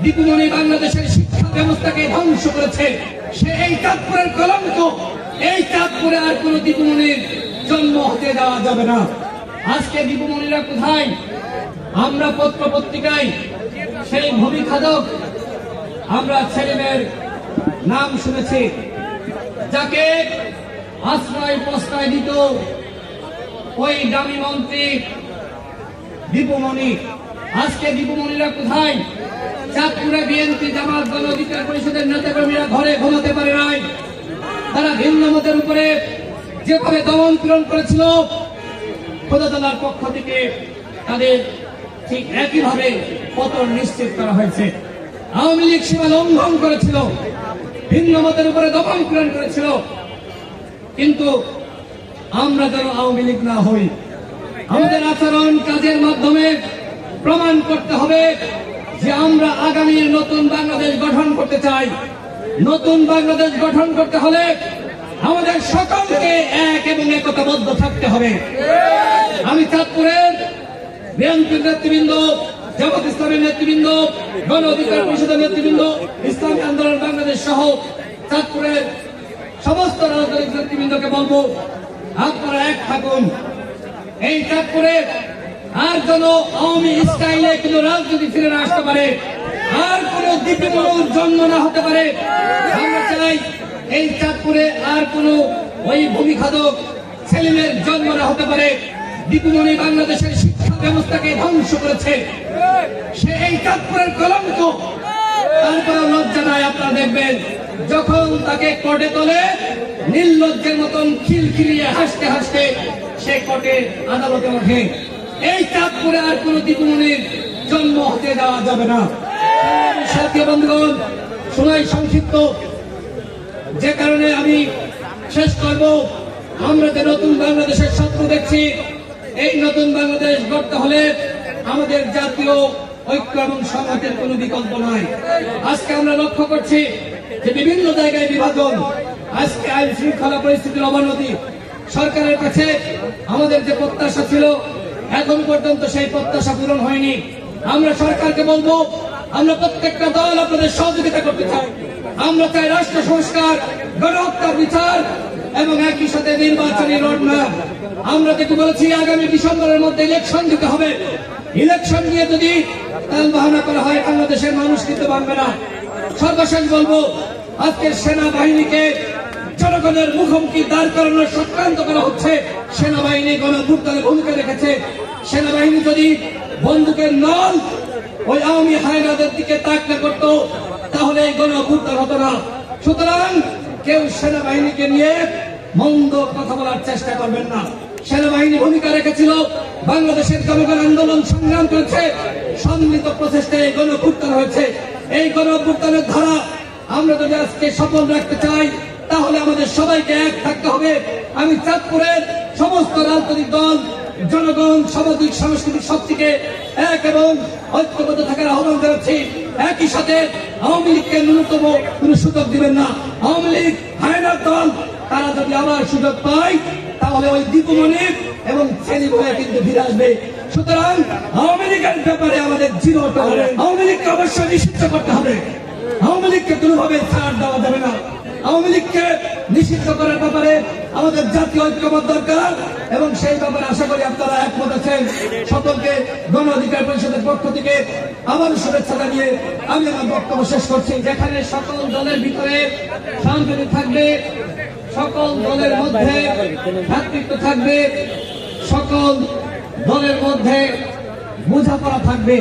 দীপুমণি বাংলাদেশের শিক্ষা ব্যবস্থাকে ধ্বংস করেছে। সে এই চাঁদপুরের কলঙ্ক। এই চাঁদপুরে আর কোন দীপুমণির জন্ম হতে দেওয়া যাবে না। আজকে দীপুমণিরা কোথায়? আমরা পত্র পত্রিকায় সেই ভূমিখাদক আমরা ছেলেমেয়ের নাম শুনেছি, যাকে আশ্রয় প্রশ্রয় দিত ওই দামি মন্ত্রী দীপুমণি। আজকে দীপুমণিরা কোথায়? চাঁদপুরে বিএনপি জামাত গণ অধিকার পরিষদের নেতাকর্মীরা ঘরে ঘুমাতে পারে নাই। তারা ভিন্ন মতের উপরে যেভাবে দমন পীড়ন করেছিল, খোদা তাআলার পক্ষ থেকে তাদের ঠিক একইভাবে পতন নিশ্চিত করা হয়েছে। আওয়ামী লীগ সীমা লঙ্ঘন করেছিল, ভিন্ন মতের উপরে দমন পীড়ন করেছিল, কিন্তু আমরা যেন আওয়ামী লীগ না হই। আমাদের আচরণ কাজের মাধ্যমে প্রমাণ করতে হবে যে আমরা আগামীর নতুন বাংলাদেশ গঠন করতে চাই। নতুন বাংলাদেশ গঠন করতে হলে আমাদের সকলকে এক এবং একতাবদ্ধ থাকতে হবে। আমি চাঁদপুরের বিএনপির নেতৃবৃন্দ, জামাত ইসলামের নেতৃবৃন্দ, গণ অধিকার পরিষদের নেতৃবৃন্দ, ইসলামী আন্দোলন বাংলাদেশ সহ চাঁদপুরের সমস্ত রাজনৈতিক নেতৃবৃন্দকে বলবো, আপনারা এক থাকুন। এই চাঁদপুরে আর যেন আওয়ামী স্টাইলে কোন রাজনীতি ফিরে না আসতে পারে, আর কোন দীপুমণির জন্ম না হতে পারে। আমরা চাই এই চাঁদপুরে আর কোন ওই ভূমিখাদক ছেলেমেয়ের জন্ম না হতে পারে। দীপুমণি বাংলাদেশের শিক্ষা ব্যবস্থাকে ধ্বংস করেছে। সে এই চাঁদপুরের কলঙ্ক। তারপরে লজ্জা নাই। আপনারা দেখবেন যখন তাকে কোর্টে তোলে, নির্লজ্জের মতন খিলখিলিয়ে হাসতে হাসতে সে কোর্টে আদালতে ওঠে। এই চাঁদপুরে আর কোন দীপুমণির জন্ম হতে দেওয়া যাবে না। সাথী বন্ধুগণ, সময় সংক্ষিপ্ত, যে কারণে আমি শেষ করব। আমরা যে নতুন বাংলাদেশের স্বপ্ন দেখছি, এই নতুন বাংলাদেশ গড়তে হলে আমাদের জাতীয় ঐক্য এবং সংহতের কোন বিকল্প নাই। আজকে আমরা লক্ষ্য করছি যে বিভিন্ন জায়গায় বিভাজন, আজকে আইন শৃঙ্খলা পরিস্থিতির অবনতি। সরকারের কাছে আমাদের যে প্রত্যাশা ছিল, এখন পর্যন্ত সেই প্রত্যাশা পূরণ হয়নি। আমরা সরকারকে বলবো, আমরা প্রত্যেকটা দল আপনাদের সহযোগিতা করতে চাই। আমরা চাই রাষ্ট্র সংস্কার, গণহত্যার বিচার এবং একই সাথে নির্বাচনী রোডম্যাপ। আমরা যেটি বলেছি, আগামী ডিসেম্বরের মধ্যে ইলেকশন দিতে হবে। ইলেকশন নিয়ে যদি তালবাহানা করা হয়, বাংলাদেশের মানুষ কিন্তু মানবে না। সর্বশেষ বলবো, আজকের সেনাবাহিনীকে জনগণের মুখোমুখি দাঁড় করানোর চক্রান্ত করা হচ্ছে। সেনাবাহিনী গণঅভ্যুত্থানে ভূমিকা রেখেছে। সেনাবাহিনী যদি বন্দুকের নল ওই আওয়ামী হায়নাদের দিকে তাক করত, তাহলে এই গণঅভ্যুত্থান হতো না। সুতরাং কেউ সেনাবাহিনীকে নিয়ে মন্দ কথা বলার চেষ্টা করবেন না। সেনাবাহিনী ভূমিকা রেখেছিল, বাংলাদেশের জনগণ আন্দোলন সংগ্রাম করেছে, সম্মিলিত প্রচেষ্টায় এই গণঅভ্যুত্থান হয়েছে। এই গণঅভ্যুত্থানের ধারা আমরা যদি আজকে সফল রাখতে চাই, তাহলে আমাদের সবাইকে এক থাকতে হবে। আমি চাঁদপুরের সমস্ত রাজনৈতিক দল, জনগণ, সামাজিক সাংস্কৃতিক শক্তিকে এক এবং ঐক্যবদ্ধ থাকার আহ্বান জানাচ্ছি। একই সাথে আওয়ামী লীগকে ন্যূনতম কোন সুযোগ দিবেন না। আওয়ামী লীগ হায়নার দল, তারা যদি আবার সুযোগ পায়, তাহলে ওই দীপুমণি এবং ছেলে বয়ে কিন্তু ফিরে আসবে। সুতরাং আওয়ামী লীগের ব্যাপারে আমাদের জিরো টলারেন্স। আওয়ামী লীগকে অবশ্যই নিষিদ্ধ করতে হবে। আওয়ামী লীগকে কোনোভাবে ছাড় দেওয়া যাবে না। আওয়ামী লীগকে নিষিদ্ধ করার ব্যাপারে আমাদের জাতীয় ঐক্যমত দরকার, এবং সেই ব্যাপারে আশা করি আপনারা একমত আছেন। সকলকে গণ অধিকার পরিষদের পক্ষ থেকে আবার শুভেচ্ছা জানিয়ে আমি আমার বক্তব্য শেষ করছি। যেখানে সকল দলের ভিতরে শান্তি থাকবে, সকল দলের মধ্যে ভ্রাতৃত্ব থাকবে, সকল দলের মধ্যে বোঝাপড়া থাকবে।